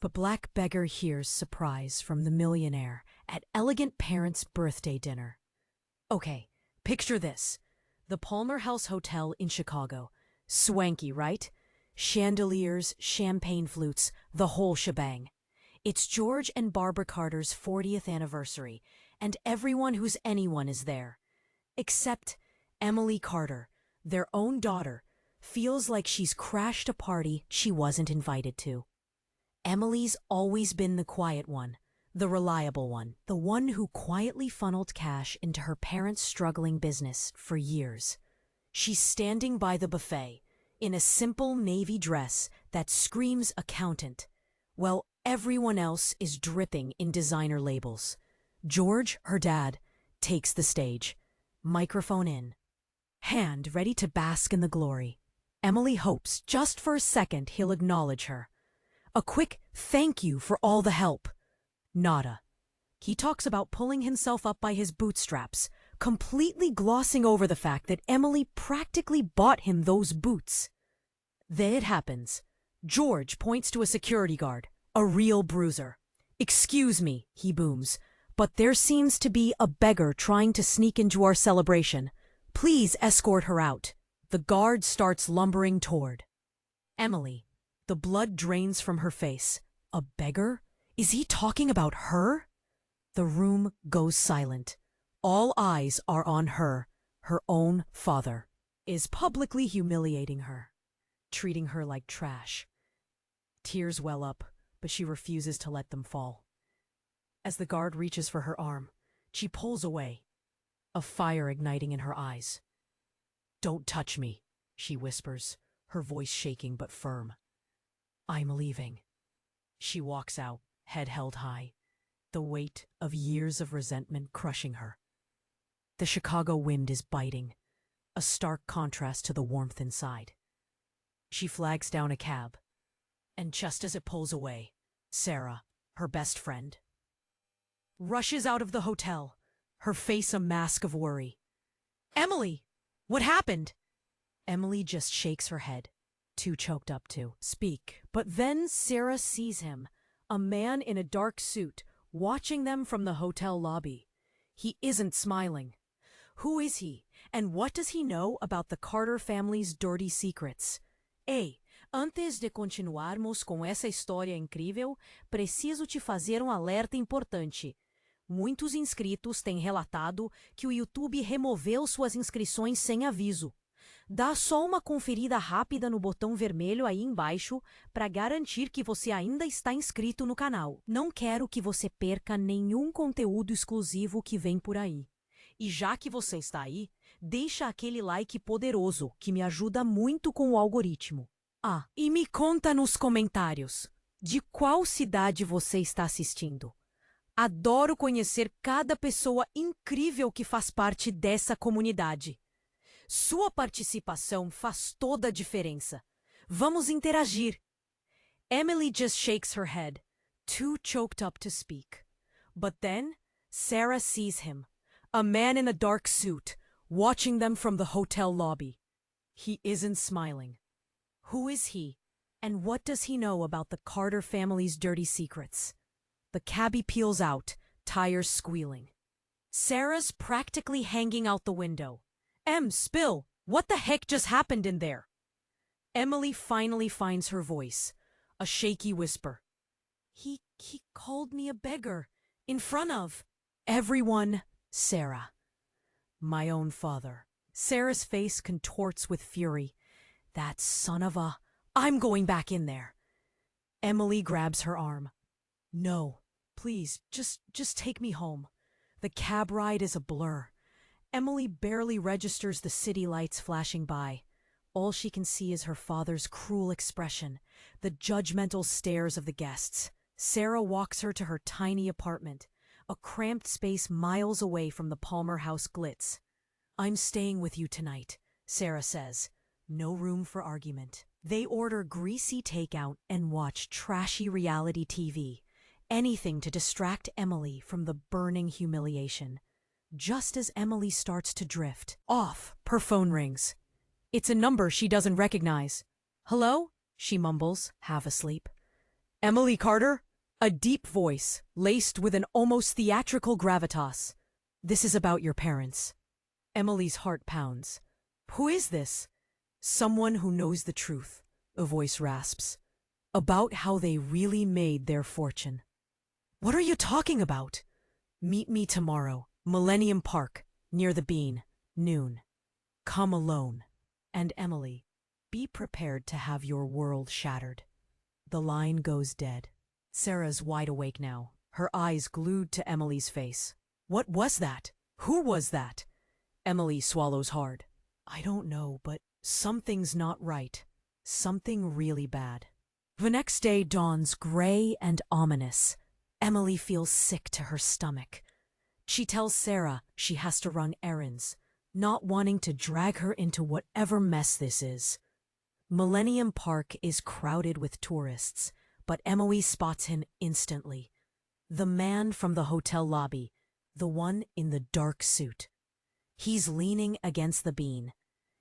But Black Beggar hears surprise from the millionaire at elegant parents' birthday dinner. Okay, picture this. The Palmer House Hotel in Chicago. Swanky, right? Chandeliers, champagne flutes, the whole shebang. It's George and Barbara Carter's 40th anniversary, and everyone who's anyone is there. Except Emily Carter, their own daughter, feels like she's crashed a party she wasn't invited to. Emily's always been the quiet one, the reliable one, the one who quietly funneled cash into her parents' struggling business for years. She's standing by the buffet, in a simple navy dress that screams accountant, while everyone else is dripping in designer labels. George, her dad, takes the stage, microphone in, hand ready to bask in the glory. Emily hopes just for a second he'll acknowledge her. A quick thank you for all the help. Nada. He talks about pulling himself up by his bootstraps, completely glossing over the fact that Emily practically bought him those boots. Then it happens. George points to a security guard, a real bruiser. "Excuse me," he booms, "but there seems to be a beggar trying to sneak into our celebration. Please escort her out." The guard starts lumbering toward Emily. The blood drains from her face. A beggar? Is he talking about her? The room goes silent. All eyes are on her. Her own father is publicly humiliating her, treating her like trash. Tears well up, but she refuses to let them fall. As the guard reaches for her arm, she pulls away, a fire igniting in her eyes. "Don't touch me," she whispers, her voice shaking but firm. "I'm leaving." She walks out, head held high, the weight of years of resentment crushing her. The Chicago wind is biting, a stark contrast to the warmth inside. She flags down a cab, and just as it pulls away, Sarah, her best friend, rushes out of the hotel, her face a mask of worry. "Emily, what happened?" Emily just shakes her head, too choked up to speak. But then Sarah sees him, a man in a dark suit, watching them from the hotel lobby. He isn't smiling. Who is he, and what does he know about the Carter family's dirty secrets? Antes de continuarmos com essa história incrível, preciso te fazer alerta importante. Muitos inscritos têm relatado que o YouTube removeu suas inscrições sem aviso. Dá só uma conferida rápida no botão vermelho aí embaixo para garantir que você ainda está inscrito no canal. Não quero que você perca nenhum conteúdo exclusivo que vem por aí. E já que você está aí, deixa aquele like poderoso que me ajuda muito com o algoritmo. E me conta nos comentários de qual cidade você está assistindo. Adoro conhecer cada pessoa incrível que faz parte dessa comunidade. Sua participação faz toda a diferença. Vamos interagir. Emily just shakes her head, too choked up to speak. But then, Sarah sees him, a man in a dark suit, watching them from the hotel lobby. He isn't smiling. Who is he, and what does he know about the Carter family's dirty secrets? The cabbie peels out, tires squealing. Sarah's practically hanging out the window. Spill, what the heck just happened in there? Emily finally finds her voice, a shaky whisper. He called me a beggar, in front of everyone, Sarah. My own father. Sarah's face contorts with fury. That son of a... I'm going back in there. Emily grabs her arm. No, please, just take me home. The cab ride is a blur. Emily barely registers the city lights flashing by. All she can see is her father's cruel expression, the judgmental stares of the guests. Sarah walks her to her tiny apartment, a cramped space miles away from the Palmer House glitz. I'm staying with you tonight, Sarah says. No room for argument. They order greasy takeout and watch trashy reality TV, anything to distract Emily from the burning humiliation. Just as Emily starts to drift off, her phone rings. It's a number she doesn't recognize. "Hello?" she mumbles, half asleep. Emily Carter? A deep voice, laced with an almost theatrical gravitas. This is about your parents. Emily's heart pounds. Who is this? Someone who knows the truth, a voice rasps. About how they really made their fortune. What are you talking about? Meet me tomorrow, Millennium Park, near the Bean, noon. Come alone. And Emily, be prepared to have your world shattered. The line goes dead. Sarah's wide awake now, her eyes glued to Emily's face. What was that? Who was that? Emily swallows hard. I don't know, but something's not right. Something really bad. The next day dawns gray and ominous. Emily feels sick to her stomach. She tells Sarah she has to run errands, not wanting to drag her into whatever mess this is. Millennium Park is crowded with tourists, but Emily spots him instantly. The man from the hotel lobby, the one in the dark suit. He's leaning against the bean,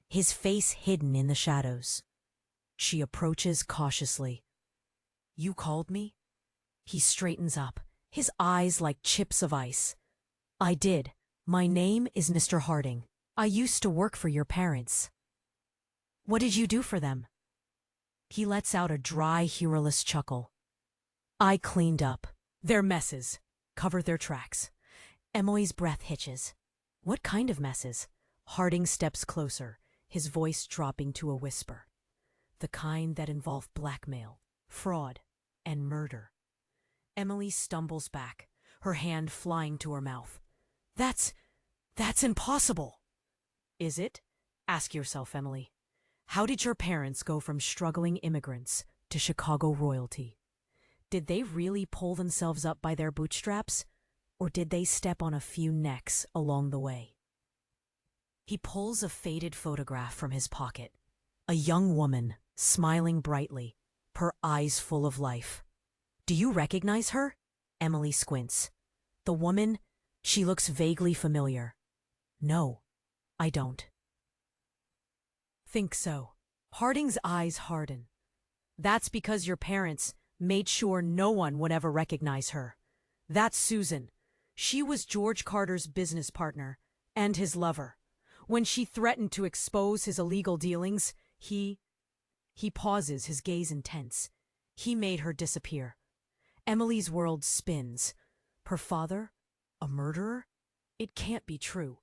his face hidden in the shadows. She approaches cautiously. You called me? He straightens up, his eyes like chips of ice. I did. My name is Mr. Harding. I used to work for your parents. What did you do for them? He lets out a dry, humorless chuckle. I cleaned up their messes, covered their tracks. Emily's breath hitches. What kind of messes? Harding steps closer, his voice dropping to a whisper. The kind that involve blackmail, fraud, and murder. Emily stumbles back, her hand flying to her mouth. That's impossible. Is it? Ask yourself, Emily. How did your parents go from struggling immigrants to Chicago royalty? Did they really pull themselves up by their bootstraps, or did they step on a few necks along the way? He pulls a faded photograph from his pocket. A young woman, smiling brightly, her eyes full of life. Do you recognize her? Emily squints. The woman, she looks vaguely familiar. No, I don't. Think so. Harding's eyes harden. That's because your parents made sure no one would ever recognize her. That's Susan. She was George Carter's business partner and his lover. When she threatened to expose his illegal dealings, he pauses, his gaze intense. He made her disappear. Emily's world spins. Her father? A murderer? It can't be true.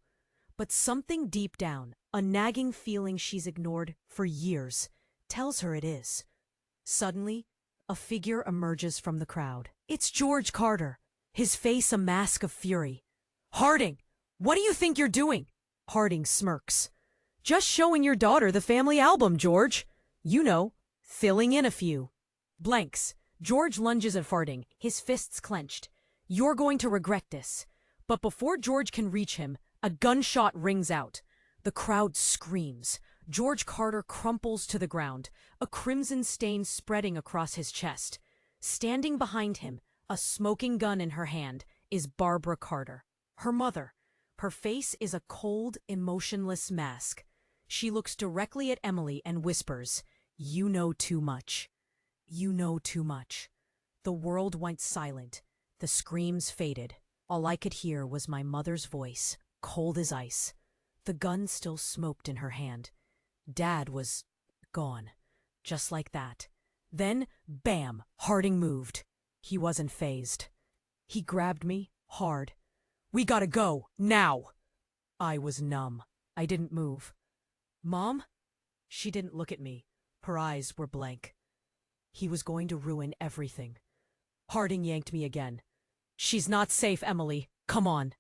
But something deep down, a nagging feeling she's ignored for years, tells her it is. Suddenly, a figure emerges from the crowd. It's George Carter, his face a mask of fury. Harding, what do you think you're doing? Harding smirks. Just showing your daughter the family album, George. You know, filling in a few blanks. George lunges at Harding, his fists clenched. You're going to regret this. But before George can reach him, a gunshot rings out. The crowd screams. George Carter crumples to the ground, a crimson stain spreading across his chest. Standing behind him, a smoking gun in her hand, is Barbara Carter, her mother. Her face is a cold, emotionless mask. She looks directly at Emily and whispers, "You know too much. You know too much." The world went silent. The screams faded. All I could hear was my mother's voice, cold as ice. The gun still smoked in her hand. Dad was gone. Just like that. Then, bam, Harding moved. He wasn't fazed. He grabbed me, hard. We gotta go, now! I was numb. I didn't move. Mom? She didn't look at me. Her eyes were blank. He was going to ruin everything. Harding yanked me again. She's not safe, Emily. Come on.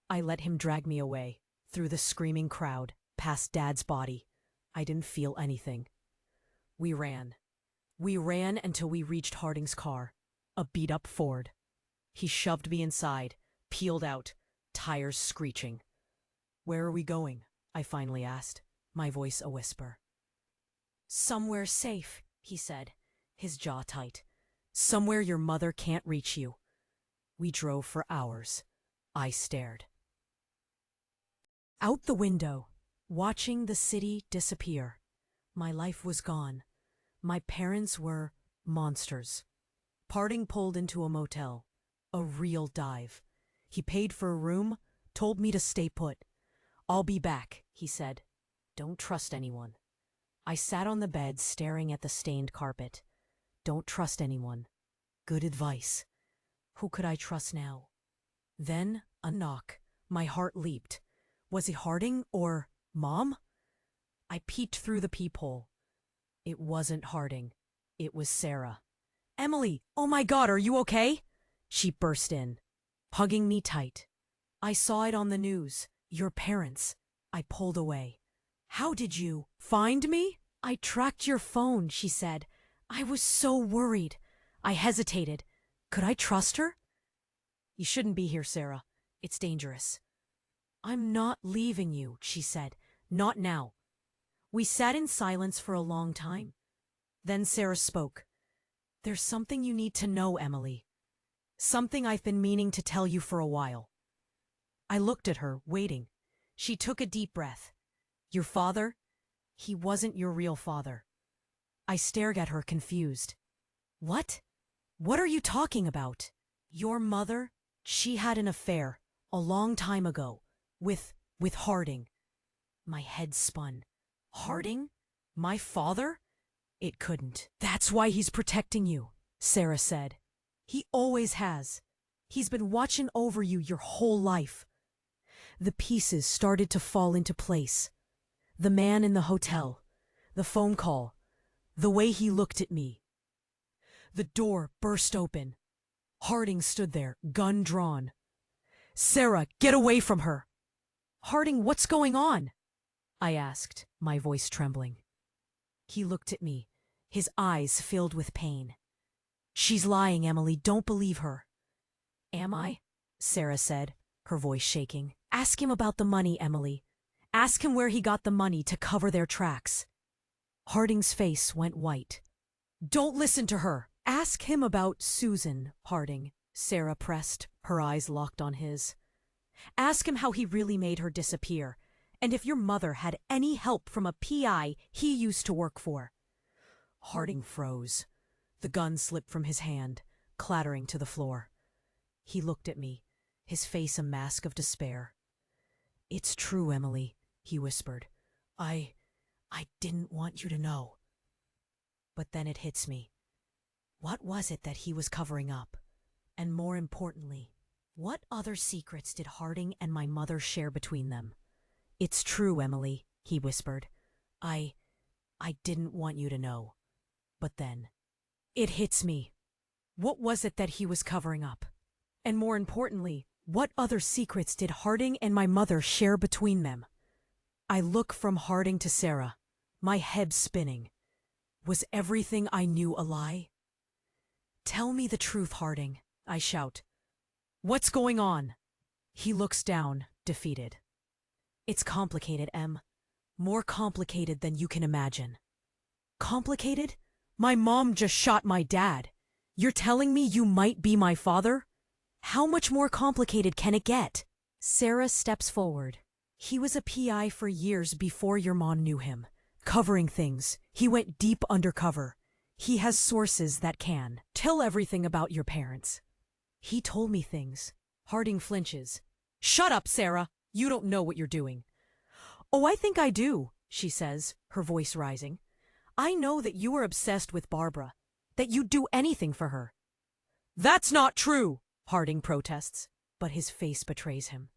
I let him drag me away, through the screaming crowd, past Dad's body. I didn't feel anything. We ran. We ran until we reached Harding's car, a beat-up Ford. He shoved me inside, peeled out, tires screeching. Where are we going? I finally asked, my voice a whisper. Somewhere safe, he said, his jaw tight. Somewhere your mother can't reach you. We drove for hours. I stared. Out the window, watching the city disappear. My life was gone. My parents were monsters. Harding pulled into a motel. A real dive. He paid for a room, told me to stay put. "I'll be back," he said. "Don't trust anyone." I sat on the bed staring at the stained carpet. Don't trust anyone. Good advice. Who could I trust now? Then a knock. My heart leaped. Was it Harding or Mom? I peeked through the peephole. It wasn't Harding. It was Sarah. "Emily, oh my God, are you okay?" She burst in, hugging me tight. "I saw it on the news. Your parents." I pulled away. "How did you find me?" "I tracked your phone," she said. "I was so worried." I hesitated. Could I trust her? "You shouldn't be here, Sarah. It's dangerous." "I'm not leaving you," she said. "Not now." We sat in silence for a long time. Then Sarah spoke. "There's something you need to know, Emily. Something I've been meaning to tell you for a while." I looked at her, waiting. She took a deep breath. "Your father? He wasn't your real father." I stared at her, confused. "What? What are you talking about?" "Your mother? She had an affair, a long time ago, with Harding." My head spun. "Harding? My father?" It couldn't. "That's why he's protecting you," Sarah said. "He always has. He's been watching over you your whole life." The pieces started to fall into place. The man in the hotel, the phone call, the way he looked at me. The door burst open. Harding stood there, gun drawn. "Sarah, get away from her!" "Harding, what's going on?" I asked, my voice trembling. He looked at me, his eyes filled with pain. "She's lying, Emily. Don't believe her." "Am I?" Sarah said, her voice shaking. "Ask him about the money, Emily. Ask him where he got the money to cover their tracks." Harding's face went white. "Don't listen to her. Ask him about Susan, Harding," Sarah pressed, her eyes locked on his. "Ask him how he really made her disappear, and if your mother had any help from a PI he used to work for." Harding froze. The gun slipped from his hand, clattering to the floor. He looked at me, his face a mask of despair. "It's true, Emily," he whispered. I didn't want you to know." But then it hits me. What was it that he was covering up? And more importantly, what other secrets did Harding and my mother share between them? "It's true, Emily," he whispered. I didn't want you to know." But then, it hits me. What was it that he was covering up? And more importantly, what other secrets did Harding and my mother share between them? I look from Harding to Sarah, my head spinning. Was everything I knew a lie? "Tell me the truth, Harding," I shout. "What's going on?" He looks down, defeated. "It's complicated, Em. More complicated than you can imagine." "Complicated? My mom just shot my dad. You're telling me you might be my father? How much more complicated can it get?" Sarah steps forward. "He was a PI for years before your mom knew him. Covering things. He went deep undercover. He has sources that can tell everything about your parents. He told me things." Harding flinches. "Shut up, Sarah! You don't know what you're doing." "Oh, I think I do," she says, her voice rising. "I know that you are obsessed with Barbara, that you'd do anything for her." "That's not true," Harding protests, but his face betrays him.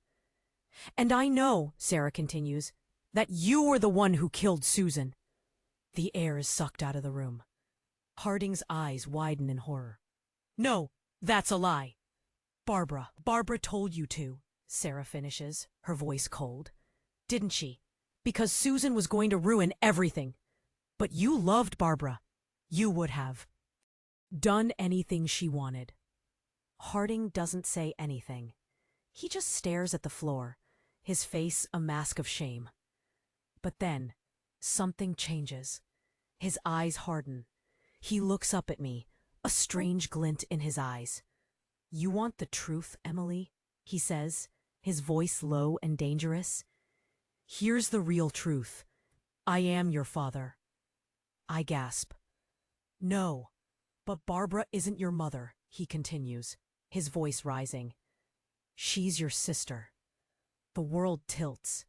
"And I know," Sarah continues, "that you were the one who killed Susan." The air is sucked out of the room. Harding's eyes widen in horror. "No, that's a lie." Barbara told you to," Sarah finishes, her voice cold. "Didn't she? Because Susan was going to ruin everything. But you loved Barbara. You would have done anything she wanted." Harding doesn't say anything. He just stares at the floor, his face a mask of shame. But then, something changes. His eyes harden. He looks up at me, a strange glint in his eyes. "You want the truth, Emily?" he says, his voice low and dangerous. "Here's the real truth. I am your father." I gasp. "No." But Barbara isn't your mother, he continues, his voice rising. She's your sister. The world tilts.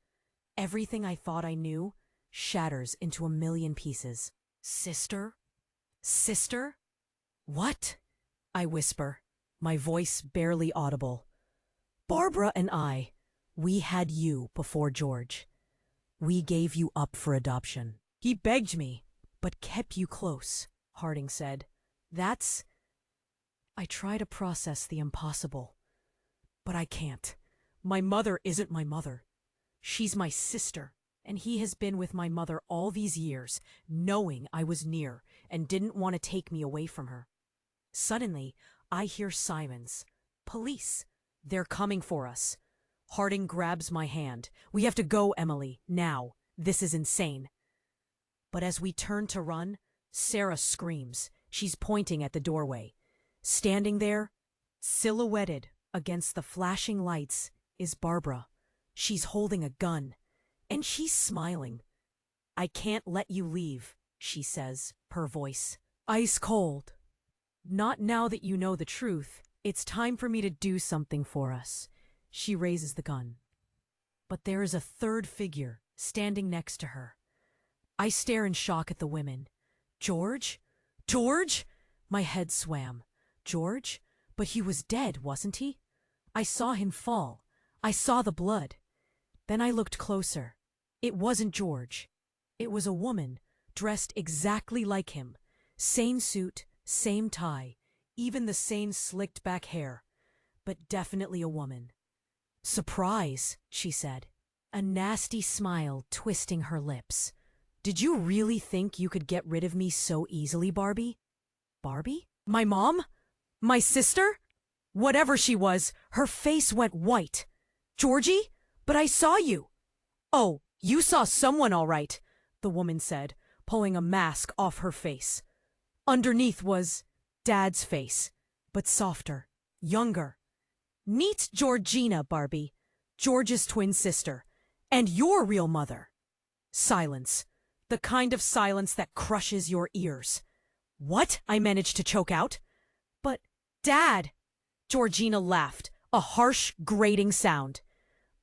Everything I thought I knew shatters into a million pieces. Sister? Sister? What? I whisper, my voice barely audible. Barbara and I, we had you before George. We gave you up for adoption. He begged me, but kept you close, Harding said. I try to process the impossible, but I can't. My mother isn't my mother. She's my sister, and he has been with my mother all these years, knowing I was near and didn't want to take me away from her. Suddenly, I hear sirens. Police. They're coming for us. Harding grabs my hand. We have to go, Emily, now. This is insane. But as we turn to run, Sarah screams. She's pointing at the doorway. Standing there, silhouetted against the flashing lights, is Barbara. She's holding a gun, and she's smiling. I can't let you leave, she says, her voice ice cold. Not now that you know the truth. It's time for me to do something for us. She raises the gun. But there is a third figure standing next to her. I stare in shock at the women. George? George? My head swam. George? But he was dead, wasn't he? I saw him fall. I saw the blood. Then I looked closer. It wasn't George. It was a woman, dressed exactly like him. Same suit, same tie, even the same slicked back hair. But definitely a woman. Surprise, she said, a nasty smile twisting her lips. Did you really think you could get rid of me so easily, Barbie? Barbie? My mom? My sister? Whatever she was, her face went white. Georgie? But I saw you. Oh, you saw someone all right, the woman said, pulling a mask off her face. Underneath was Dad's face, but softer, younger. Meet Georgina, Barbie, George's twin sister, and your real mother. Silence. The kind of silence that crushes your ears. What? I managed to choke out. But, Dad! Georgina laughed, a harsh, grating sound.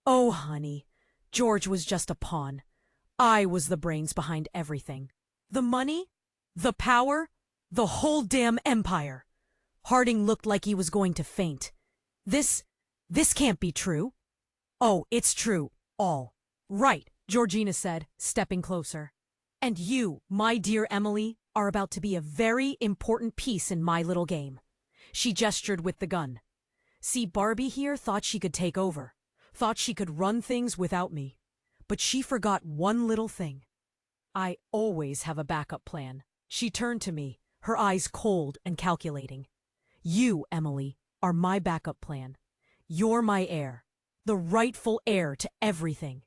Oh, honey, George was just a pawn. I was the brains behind everything. The money, the power, the whole damn empire. Harding looked like he was going to faint. This can't be true. Oh, it's true, all. Right, Georgina said, stepping closer. And you, my dear Emily, are about to be a very important piece in my little game. She gestured with the gun. See, Barbie here thought she could take over, thought she could run things without me. But she forgot one little thing. I always have a backup plan. She turned to me, her eyes cold and calculating. You, Emily, are my backup plan. You're my heir, the rightful heir to everything.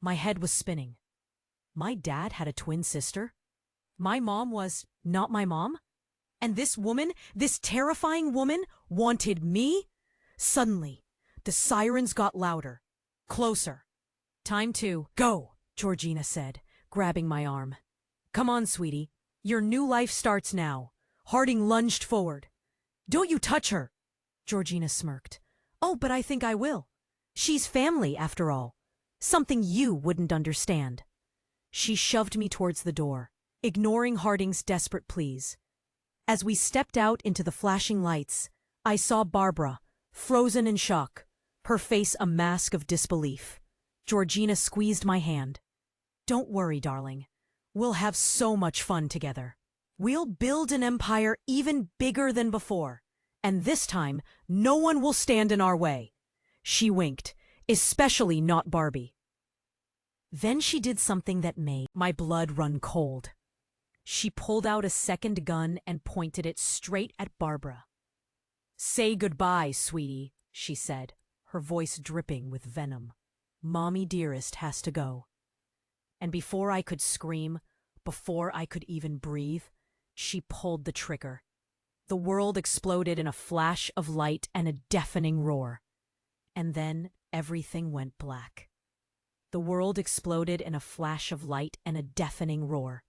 My head was spinning. My dad had a twin sister? My mom was not my mom? And this woman, this terrifying woman, wanted me? Suddenly, the sirens got louder, closer. Time to go, Georgina said, grabbing my arm. Come on, sweetie. Your new life starts now. Harding lunged forward. Don't you touch her, Georgina smirked. Oh, but I think I will. She's family, after all. Something you wouldn't understand. She shoved me towards the door, ignoring Harding's desperate pleas. As we stepped out into the flashing lights, I saw Barbara, frozen in shock, her face a mask of disbelief. Georgina squeezed my hand. Don't worry, darling. We'll have so much fun together. We'll build an empire even bigger than before. And this time, no one will stand in our way. She winked, especially not Barbie. Then she did something that made my blood run cold. She pulled out a second gun and pointed it straight at Barbara. Say goodbye, sweetie, she said, her voice dripping with venom. Mommy dearest has to go. And before I could scream, before I could even breathe, she pulled the trigger. The world exploded in a flash of light and a deafening roar. And then everything went black. The world exploded in a flash of light and a deafening roar.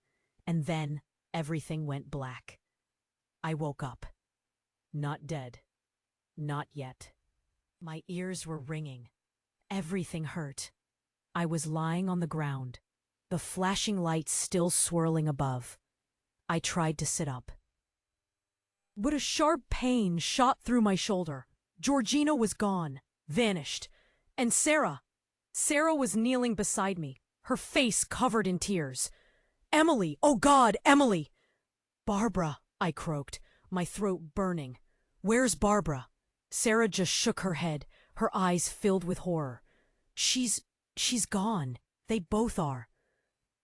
And then everything went black. I woke up. Not dead. Not yet. My ears were ringing. Everything hurt. I was lying on the ground, the flashing lights still swirling above. I tried to sit up. But a sharp pain shot through my shoulder. Georgina was gone, vanished. And Sarah was kneeling beside me, her face covered in tears. Emily, oh God, Emily! Barbara, I croaked, my throat burning. Where's Barbara? Sarah just shook her head, her eyes filled with horror. She's gone. They both are.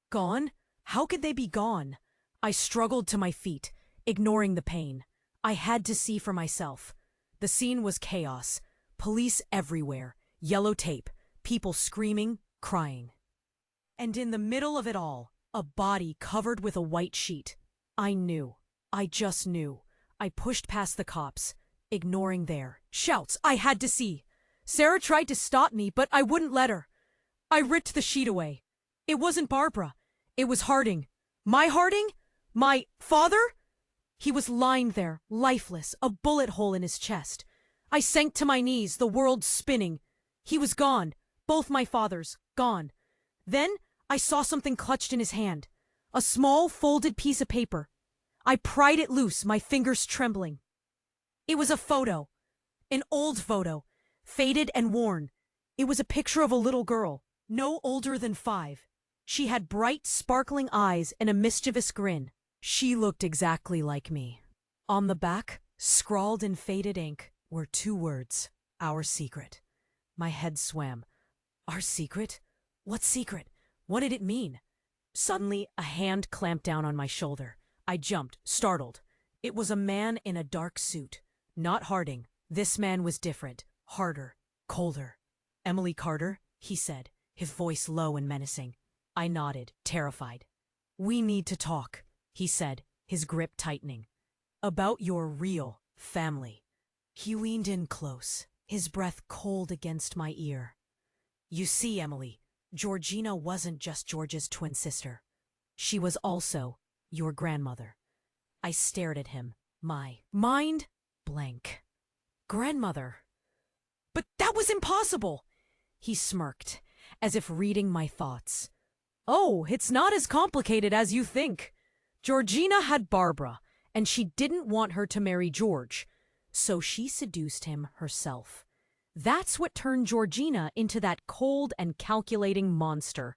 Gone? How could they be gone? I struggled to my feet, ignoring the pain. I had to see for myself. The scene was chaos. Police everywhere. Yellow tape. People screaming, crying. And in the middle of it all, a body covered with a white sheet. I knew. I just knew. I pushed past the cops, ignoring their shouts. I had to see. Sarah tried to stop me, but I wouldn't let her. I ripped the sheet away. It wasn't Barbara. It was Harding. My Harding? My father? He was lying there, lifeless, a bullet hole in his chest. I sank to my knees, the world spinning. He was gone. Both my fathers, gone. Then I saw something clutched in his hand. A small, folded piece of paper. I pried it loose, my fingers trembling. It was a photo. An old photo. Faded and worn. It was a picture of a little girl, no older than 5. She had bright, sparkling eyes and a mischievous grin. She looked exactly like me. On the back, scrawled in faded ink, were 2 words, "Our secret." My head swam. Our secret? What secret? What did it mean? Suddenly, a hand clamped down on my shoulder. I jumped, startled. It was a man in a dark suit. Not Harding. This man was different, harder, colder. "Emily Carter," he said, his voice low and menacing. I nodded, terrified. "We need to talk," he said, his grip tightening. "About your real family." He leaned in close, his breath cold against my ear. "You see, Emily, Georgina wasn't just George's twin sister. She was also your grandmother." I stared at him, my mind blank. Grandmother? But that was impossible! He smirked, as if reading my thoughts. "Oh, it's not as complicated as you think. Georgina had Barbara, and she didn't want her to marry George, so she seduced him herself. That's what turned Georgina into that cold and calculating monster.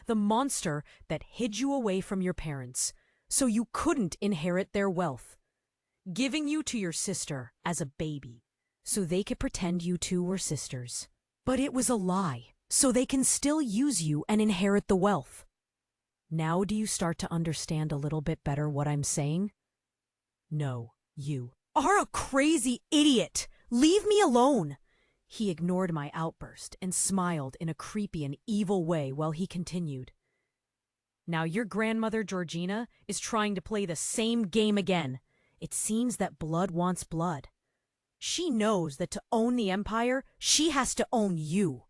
The monster that hid you away from your parents, so you couldn't inherit their wealth. Giving you to your sister as a baby, so they could pretend you two were sisters. But it was a lie, so they can still use you and inherit the wealth. Now do you start to understand a little bit better what I'm saying? No, you are a crazy idiot! Leave me alone!" He ignored my outburst and smiled in a creepy and evil way while he continued. "Now your grandmother Georgina is trying to play the same game again. It seems that blood wants blood. She knows that to own the empire, she has to own you.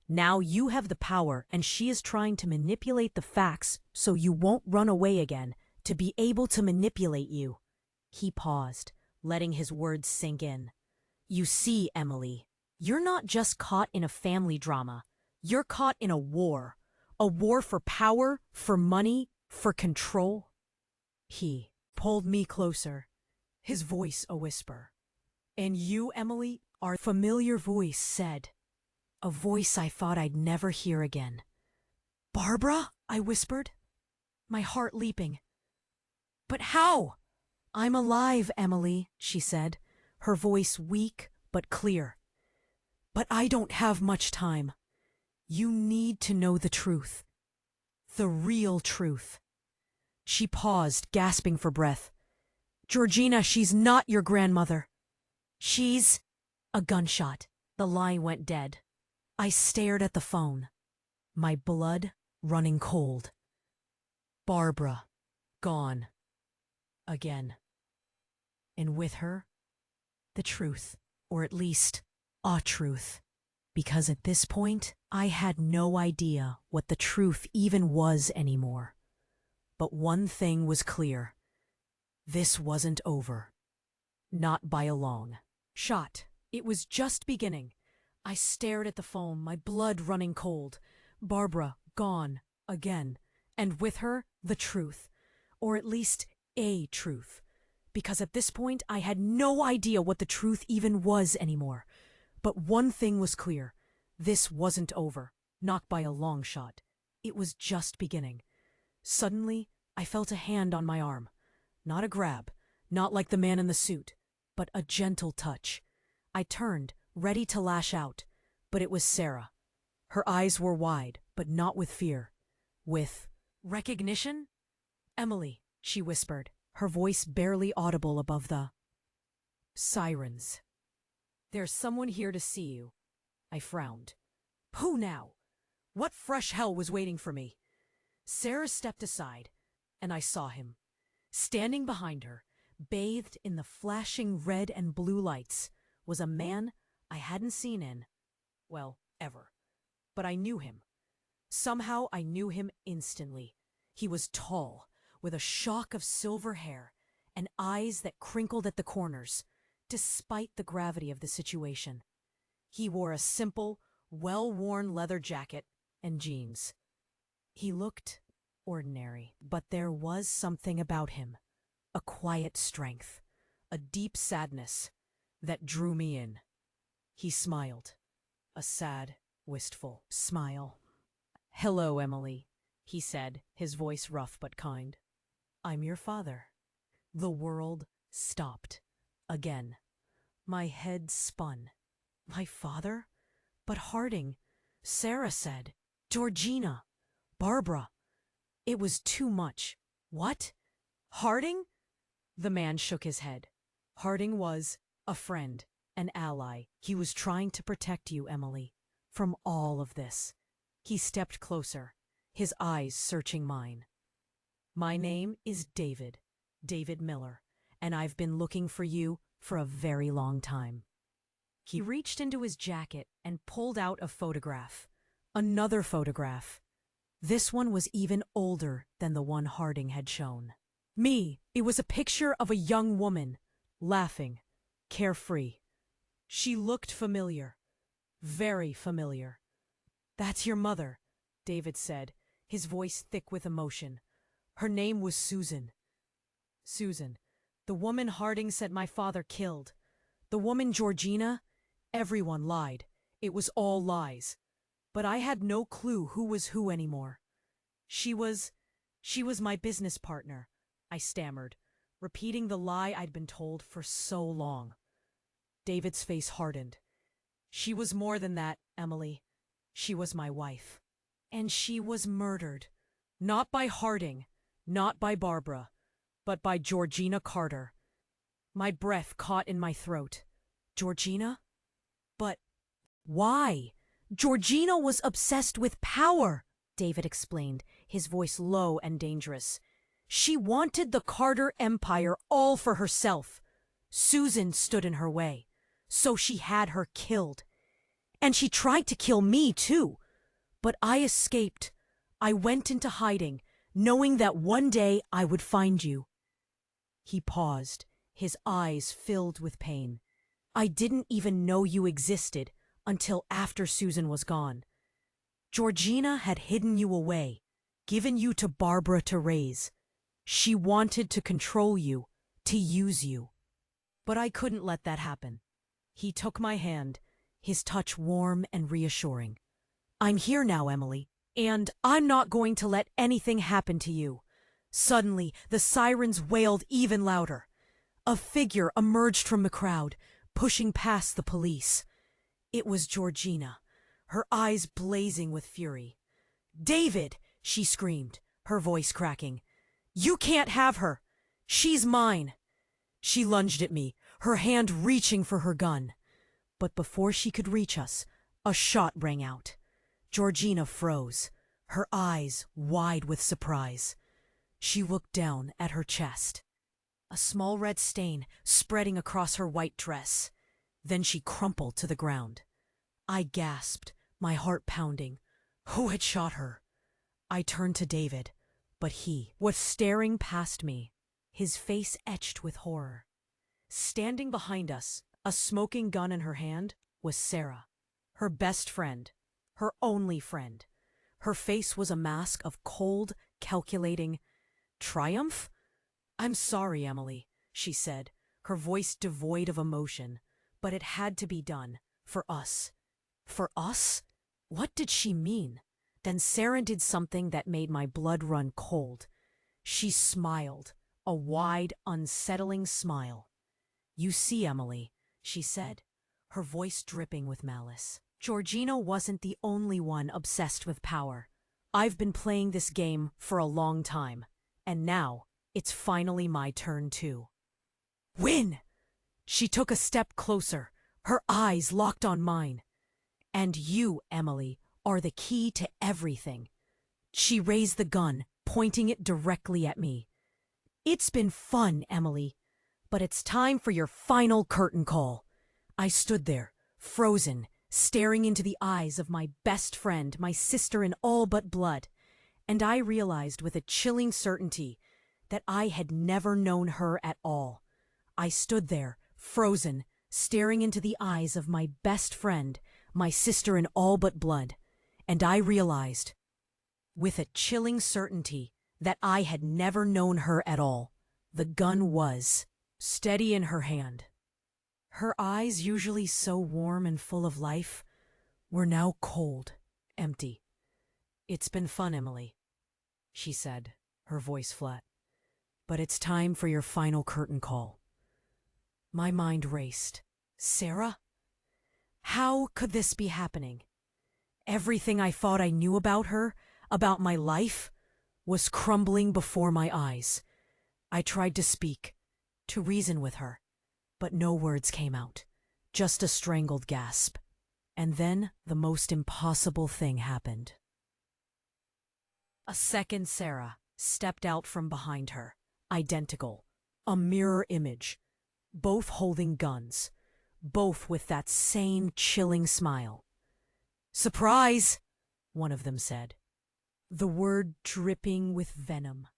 Now you have the power, and she is trying to manipulate the facts so you won't run away again, to be able to manipulate you." He paused, letting his words sink in. "You see, Emily, you're not just caught in a family drama. You're caught in a war. A war for power, for money, for control." He pulled me closer, his voice a whisper. "And you, Emily, are," familiar voice said. A voice I thought I'd never hear again. "Barbara?" I whispered, my heart leaping. "But how?" "I'm alive, Emily," she said, her voice weak but clear. "But I don't have much time. You need to know the truth. The real truth." She paused, gasping for breath. "Georgina, she's not your grandmother. She's—" A gunshot. The line went dead. I stared at the phone, my blood running cold. Barbara, gone. Again. And with her, the truth, or at least a truth. Because at this point, I had no idea what the truth even was anymore. But one thing was clear. This wasn't over. Not by a long shot. It was just beginning. I stared at the phone, my blood running cold. Barbara gone again. And with her, the truth. Or at least a truth. Because at this point, I had no idea what the truth even was anymore. But one thing was clear. This wasn't over. Not by a long shot. It was just beginning. Suddenly, I felt a hand on my arm. Not a grab, not like the man in the suit, but a gentle touch. I turned, ready to lash out, but it was Sarah. Her eyes were wide, but not with fear. With recognition? "Emily," she whispered, her voice barely audible above the sirens. "There's someone here to see you." I frowned. Who now? What fresh hell was waiting for me? Sarah stepped aside, and I saw him. Standing behind her, bathed in the flashing red and blue lights, was a man I hadn't seen in, well, ever. But I knew him. Somehow I knew him instantly. He was tall, with a shock of silver hair, and eyes that crinkled at the corners, despite the gravity of the situation. He wore a simple, well-worn leather jacket and jeans. He looked ordinary, but there was something about him, a quiet strength, a deep sadness that drew me in. He smiled, a sad, wistful smile. "Hello, Emily," he said, his voice rough but kind. "I'm your father." The world stopped. Again. My head spun. My father? But Harding, Sarah said, Georgina, Barbara. It was too much. What? Harding? The man shook his head. Harding was a friend, an ally. He was trying to protect you, Emily, from all of this. He stepped closer, his eyes searching mine. "My name is David Miller, and I've been looking for you for a very long time." He reached into his jacket and pulled out a photograph. Another photograph. This one was even older than the one Harding had shown. Me, it was a picture of a young woman, laughing, carefree. She looked familiar, very familiar. "That's your mother," David said, his voice thick with emotion. "Her name was Susan." Susan, the woman Harding said my father killed. The woman Georgina, everyone lied. It was all lies. But I had no clue who was who anymore. She was my business partner," I stammered, repeating the lie I'd been told for so long. David's face hardened. "She was more than that, Emily. She was my wife. And she was murdered. Not by Harding, not by Barbara, but by Georgina Carter." My breath caught in my throat. Georgina? But why? "Georgina was obsessed with power," David explained, his voice low and dangerous. "She wanted the Carter Empire all for herself. Susan stood in her way, so she had her killed. And she tried to kill me, too. But I escaped. I went into hiding, knowing that one day I would find you." He paused, his eyes filled with pain. "I didn't even know you existed until after Susan was gone. Georgina had hidden you away, given you to Barbara to raise. She wanted to control you, to use you. But I couldn't let that happen." He took my hand, his touch warm and reassuring. "I'm here now, Emily, and I'm not going to let anything happen to you." Suddenly, the sirens wailed even louder. A figure emerged from the crowd, pushing past the police. It was Georgina, her eyes blazing with fury. "David!" she screamed, her voice cracking. "You can't have her! She's mine!" She lunged at me, her hand reaching for her gun. But before she could reach us, a shot rang out. Georgina froze, her eyes wide with surprise. She looked down at her chest. A small red stain spreading across her white dress. Then she crumpled to the ground. I gasped, my heart pounding. Who had shot her? I turned to David, but he was staring past me, his face etched with horror. Standing behind us, a smoking gun in her hand, was Sarah, her best friend, her only friend. Her face was a mask of cold, calculating triumph. "I'm sorry, Emily," she said, her voice devoid of emotion, "but it had to be done. For us." For us? What did she mean? Then Sarah did something that made my blood run cold. She smiled, a wide, unsettling smile. "You see, Emily," she said, her voice dripping with malice. "Georgina wasn't the only one obsessed with power. I've been playing this game for a long time, and now it's finally my turn too." "Win!" She took a step closer, her eyes locked on mine. "And you, Emily, are the key to everything." She raised the gun, pointing it directly at me. "It's been fun, Emily, but it's time for your final curtain call." I stood there, frozen, staring into the eyes of my best friend, my sister in all but blood, and I realized with a chilling certainty that I had never known her at all. I stood there, frozen, staring into the eyes of my best friend, my sister in all but blood, and I realized, with a chilling certainty, that I had never known her at all. The gun was steady in her hand. Her eyes, usually so warm and full of life, were now cold, empty. "It's been fun, Emily," she said, her voice flat. "But it's time for your final curtain call." My mind raced. Sarah? How could this be happening? Everything I thought I knew about her, about my life, was crumbling before my eyes. I tried to speak, to reason with her, but no words came out, just a strangled gasp. And then the most impossible thing happened. A second Sarah stepped out from behind her, identical, a mirror image, both holding guns, both with that same chilling smile. "Surprise!" one of them said, the word dripping with venom.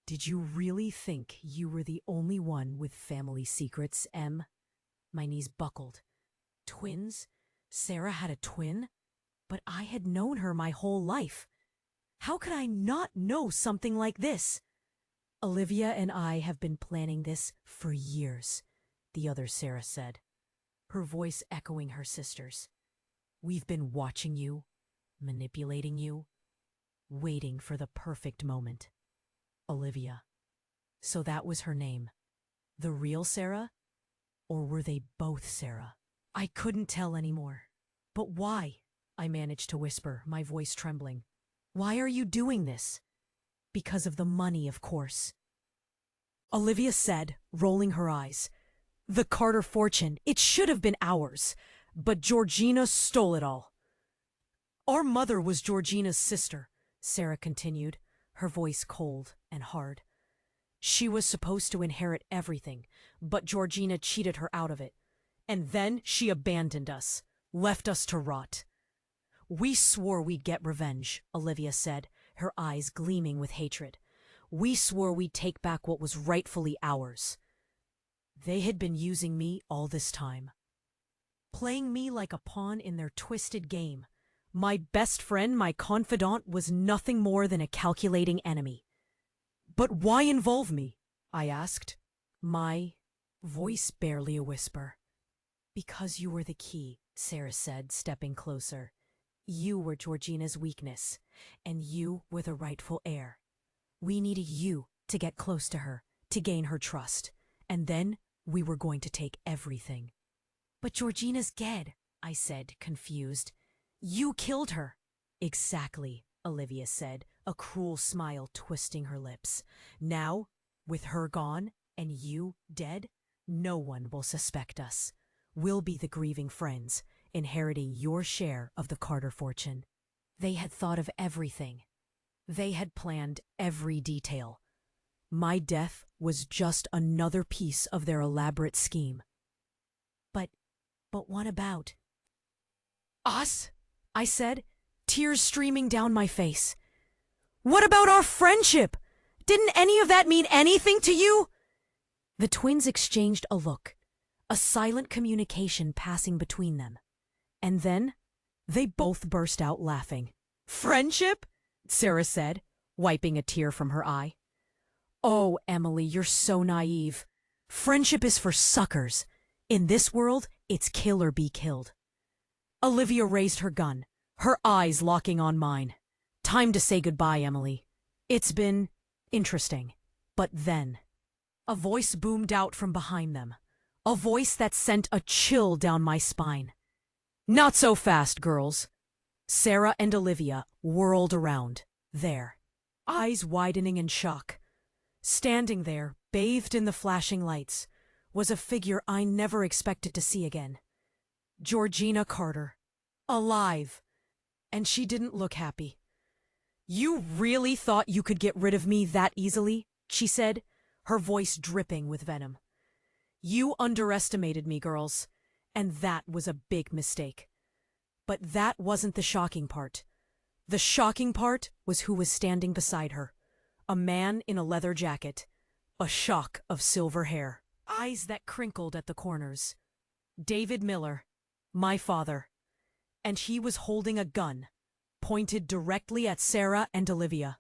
"Did you really think you were the only one with family secrets, Em?" My knees buckled. Twins? Sarah had a twin? But I had known her my whole life. How could I not know something like this? "Olivia and I have been planning this for years," the other Sarah said, her voice echoing her sister's. "We've been watching you, manipulating you, waiting for the perfect moment." Olivia. So that was her name. The real Sarah? Or were they both Sarah? I couldn't tell anymore. "But why?" I managed to whisper, my voice trembling. "Why are you doing this?" "Because of the money, of course," Olivia said, rolling her eyes. "The Carter fortune, it should have been ours, but Georgina stole it all." "Our mother was Georgina's sister," Sarah continued, her voice cold and hard. "She was supposed to inherit everything, but Georgina cheated her out of it. And then she abandoned us, left us to rot." "We swore we'd get revenge," Olivia said, her eyes gleaming with hatred. "We swore we'd take back what was rightfully ours. They had been using me all this time, playing me like a pawn in their twisted game. My best friend, my confidant, was nothing more than a calculating enemy." "But why involve me?" I asked, my voice barely a whisper. "Because you were the key," Sarah said, stepping closer. "You were Georgina's weakness, and you were the rightful heir. We needed you to get close to her, to gain her trust, and then we were going to take everything." "But Georgina's dead," I said, confused. "You killed her." "Exactly," Olivia said, a cruel smile twisting her lips. "Now, with her gone and you dead, no one will suspect us. We'll be the grieving friends, inheriting your share of the Carter fortune." They had thought of everything. They had planned every detail. My death was just another piece of their elaborate scheme. But what about us?" I said, tears streaming down my face. "What about our friendship? Didn't any of that mean anything to you?" The twins exchanged a look, a silent communication passing between them. And then they both burst out laughing. "Friendship?" Sarah said, wiping a tear from her eye. "Oh, Emily, you're so naive. Friendship is for suckers. In this world, it's kill or be killed." Olivia raised her gun, her eyes locking on mine. "Time to say goodbye, Emily. It's been interesting." But then, a voice boomed out from behind them, a voice that sent a chill down my spine. "Not so fast, girls." Sarah and Olivia whirled around, there, eyes widening in shock. Standing there, bathed in the flashing lights, was a figure I never expected to see again. Georgina Carter. Alive. And she didn't look happy. "You really thought you could get rid of me that easily?" she said, her voice dripping with venom. "You underestimated me, girls, and that was a big mistake." But that wasn't the shocking part. The shocking part was who was standing beside her. A man in a leather jacket, a shock of silver hair, eyes that crinkled at the corners. David Miller, my father. And he was holding a gun, pointed directly at Sarah and Olivia.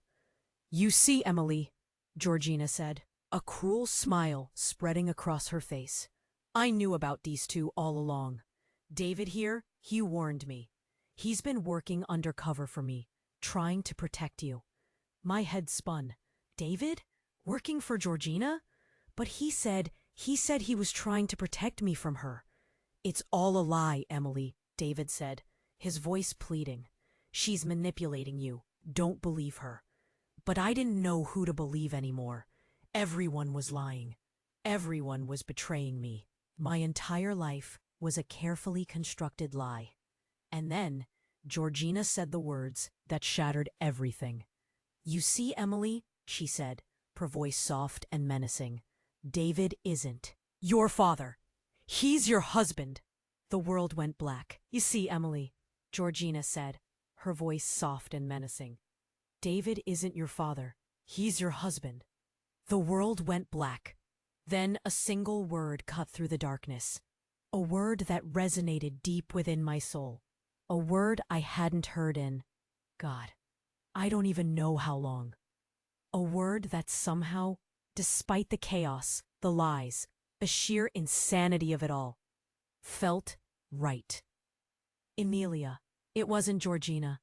"You see, Emily," Georgina said, a cruel smile spreading across her face. "I knew about these two all along. David here, he warned me. He's been working undercover for me, trying to protect you." My head spun. David? Working for Georgina? But he said he was trying to protect me from her. "It's all a lie, Emily," David said, his voice pleading. "She's manipulating you. Don't believe her." But I didn't know who to believe anymore. Everyone was lying. Everyone was betraying me. My entire life was a carefully constructed lie. And then Georgina said the words that shattered everything. "You see, Emily," she said, her voice soft and menacing, "David isn't your father. He's your husband." The world went black. "You see, Emily," Georgina said, her voice soft and menacing, "David isn't your father. He's your husband." The world went black. Then a single word cut through the darkness. A word that resonated deep within my soul. A word I hadn't heard in, God, I don't even know how long. A word that somehow, despite the chaos, the lies, the sheer insanity of it all, felt right. Emilia. It wasn't Georgina.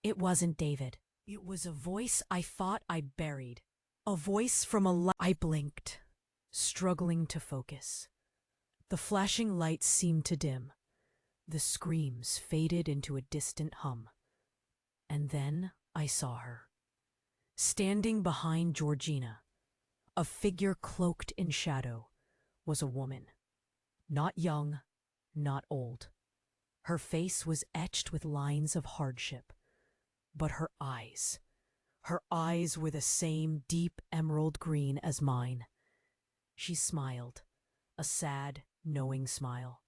It wasn't David. It was a voice I thought I buried. A voice from a life. I blinked, struggling to focus. The flashing lights seemed to dim. The screams faded into a distant hum. And then I saw her. Standing behind Georgina, a figure cloaked in shadow, was a woman. Not young, not old. Her face was etched with lines of hardship. But her eyes were the same deep emerald green as mine. She smiled, a sad, knowing smile.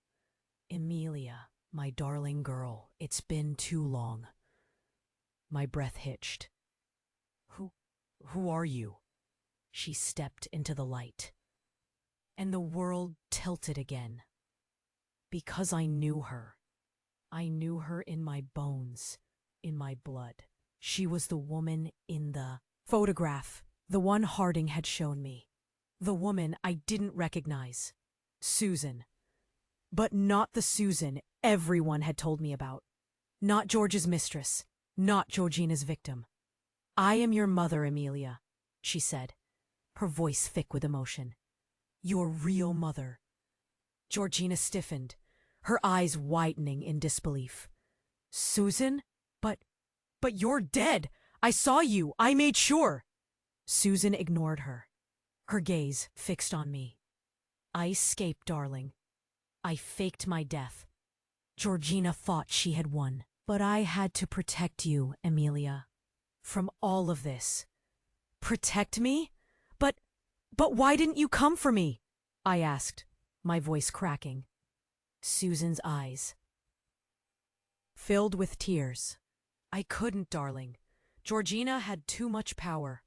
"Emilia, my darling girl, it's been too long." My breath hitched. Who are you?" She stepped into the light. And the world tilted again. Because I knew her. I knew her in my bones, in my blood. She was the woman in the photograph, the one Harding had shown me. The woman I didn't recognize. Susan. But not the Susan everyone had told me about. Not George's mistress. Not Georgina's victim. "I am your mother, Emilia," she said, her voice thick with emotion. "Your real mother." Georgina stiffened, her eyes widening in disbelief. "Susan? But you're dead! I saw you! I made sure!" Susan ignored her, her gaze fixed on me. "I escaped, darling. I faked my death. Georgina thought she had won. But I had to protect you, Emilia. From all of this." "Protect me? But why didn't you come for me?" I asked, my voice cracking. Susan's eyes filled with tears. "I couldn't, darling. Georgina had too much power.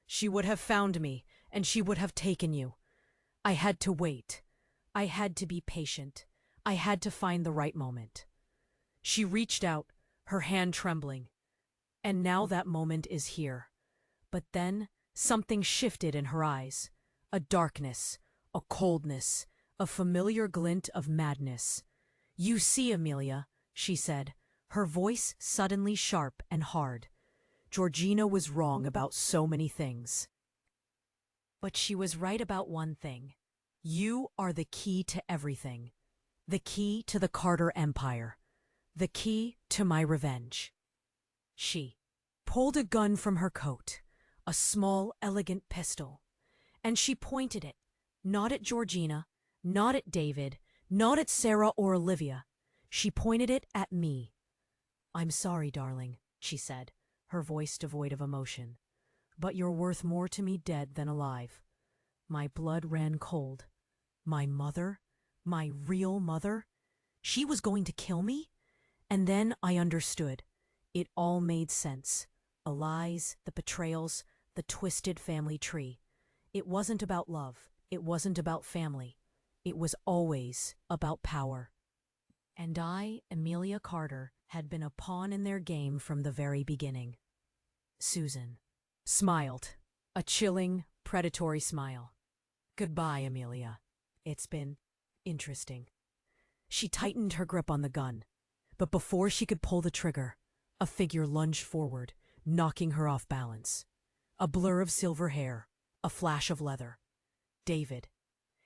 She would have found me, and she would have taken you. I had to wait. I had to be patient. I had to find the right moment. She reached out, her hand trembling. And now that moment is here. But then something shifted in her eyes. A darkness, a coldness, a familiar glint of madness. "You see, Amelia," she said, her voice suddenly sharp and hard. "Georgina was wrong about so many things. But she was right about one thing. You are the key to everything. The key to the Carter Empire. The key to my revenge." She pulled a gun from her coat, a small, elegant pistol, and she pointed it, not at Georgina, not at David, not at Sarah or Olivia. She pointed it at me. "I'm sorry, darling," she said, her voice devoid of emotion, "but you're worth more to me dead than alive." My blood ran cold. My mother, my real mother, she was going to kill me? And then I understood. It all made sense. The lies, the betrayals, the twisted family tree. It wasn't about love. It wasn't about family. It was always about power. And I, Amelia Carter, had been a pawn in their game from the very beginning. Susan smiled, a chilling, predatory smile. "Goodbye, Amelia. It's been interesting." She tightened her grip on the gun, but before she could pull the trigger, a figure lunged forward, knocking her off balance. A blur of silver hair, a flash of leather. David.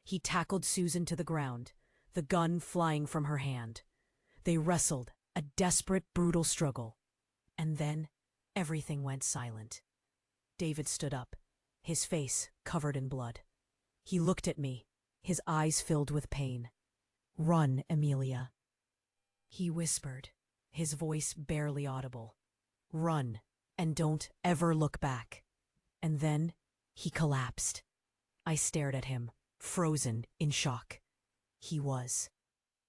He tackled Susan to the ground, the gun flying from her hand. They wrestled, a desperate, brutal struggle. And then everything went silent. David stood up, his face covered in blood. He looked at me, his eyes filled with pain. "Run, Amelia," he whispered, his voice barely audible. "Run, and don't ever look back." And then he collapsed. I stared at him, frozen in shock. He was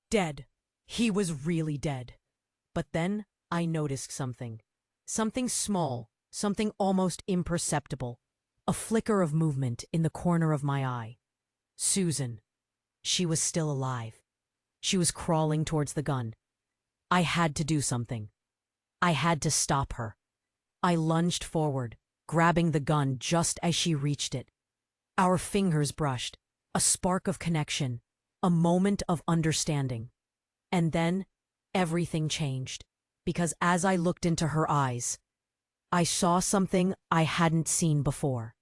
dead. He was really dead. But then I noticed something. Something small, something almost imperceptible. A flicker of movement in the corner of my eye. Susan. She was still alive. She was crawling towards the gun. I had to do something. I had to stop her. I lunged forward, grabbing the gun just as she reached it. Our fingers brushed, a spark of connection, a moment of understanding. And then everything changed, because as I looked into her eyes, I saw something I hadn't seen before.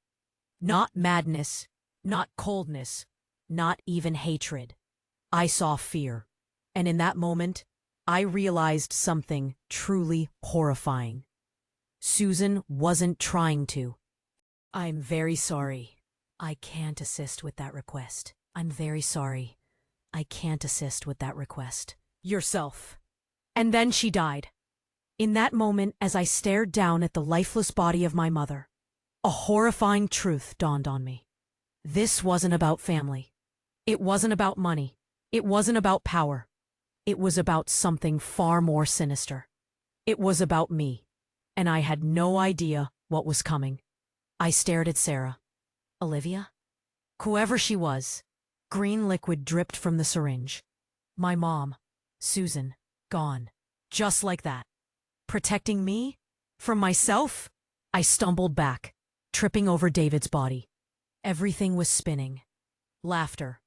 Not madness, not coldness, not even hatred. I saw fear. And in that moment, I realized something truly horrifying. Susan wasn't trying to. "I'm very sorry. I can't assist with that request. I'm very sorry. I can't assist with that request. Yourself." And then she died. In that moment, as I stared down at the lifeless body of my mother, a horrifying truth dawned on me. This wasn't about family. It wasn't about money. It wasn't about power. It was about something far more sinister. It was about me, and I had no idea what was coming. I stared at Sarah. Olivia? Whoever she was. Green liquid dripped from the syringe. My mom, Susan, gone. Just like that. Protecting me? From myself? I stumbled back, tripping over David's body. Everything was spinning. Laughter.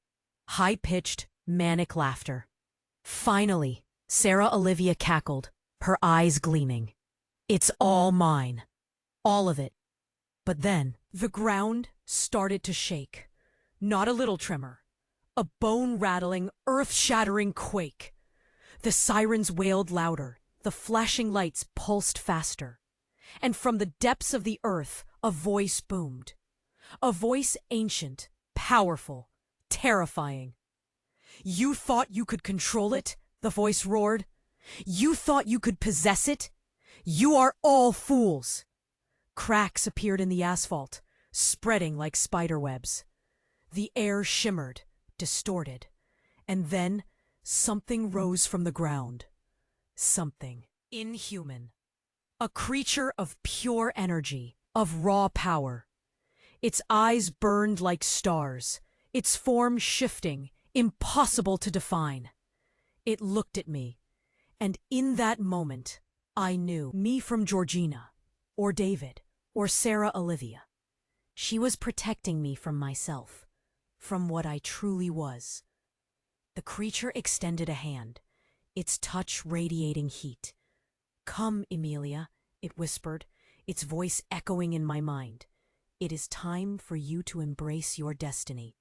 High-pitched, manic laughter. Finally, Sarah Olivia cackled, her eyes gleaming. "It's all mine. All of it." But then, the ground started to shake. Not a little tremor. A bone-rattling, earth-shattering quake. The sirens wailed louder. The flashing lights pulsed faster. And from the depths of the earth, a voice boomed. A voice ancient, powerful, terrifying. "You thought you could control it?" the voice roared. "You thought you could possess it? You are all fools." Cracks appeared in the asphalt, spreading like spiderwebs. The air shimmered, distorted. And then something rose from the ground. Something inhuman. A creature of pure energy, of raw power. Its eyes burned like stars, its form shifting, impossible to define. It looked at me, and in that moment, I knew me from Georgina, or David, or Sarah Olivia. She was protecting me from myself, from what I truly was. The creature extended a hand, its touch radiating heat. "Come, Emilia," it whispered, its voice echoing in my mind. "It is time for you to embrace your destiny."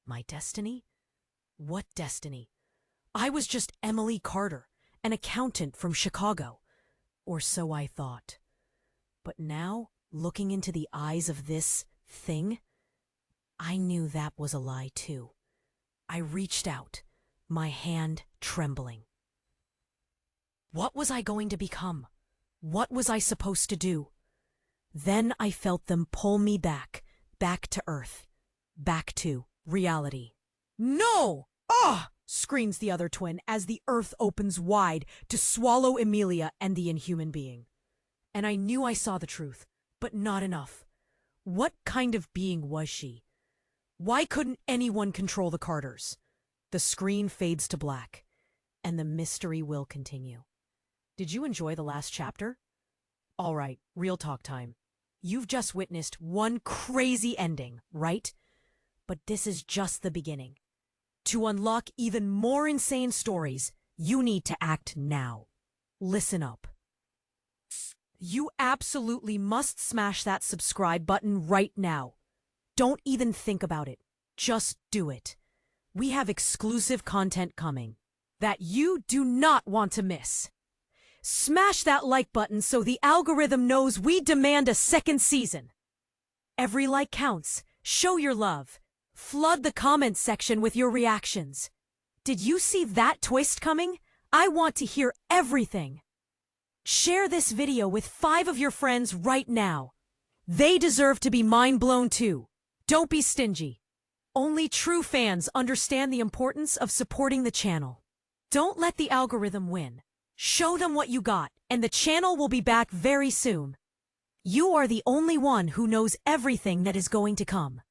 My destiny? What destiny? I was just Emily Carter, an accountant from Chicago. Or so I thought. But now, looking into the eyes of this thing, I knew that was a lie too. I reached out, my hand trembling. What was I going to become? What was I supposed to do? Then I felt them pull me back to Earth, back to reality. "No! Ah!" screams the other twin as the Earth opens wide to swallow Emilia and the inhuman being. And I knew I saw the truth, but not enough. What kind of being was she? Why couldn't anyone control the Carters? The screen fades to black, and the mystery will continue. Did you enjoy the last chapter? All right, real talk time. You've just witnessed one crazy ending, right? But this is just the beginning. To unlock even more insane stories, you need to act now. Listen up. You absolutely must smash that subscribe button right now. Don't even think about it. Just do it. We have exclusive content coming that you do not want to miss. Smash that like button so the algorithm knows we demand a second season. Every like counts. Show your love. Flood the comments section with your reactions. Did you see that twist coming? I want to hear everything. Share this video with 5 of your friends right now. They deserve to be mind blown too. Don't be stingy. Only true fans understand the importance of supporting the channel. Don't let the algorithm win. Show them what you got, and the channel will be back very soon. You are the only one who knows everything that is going to come.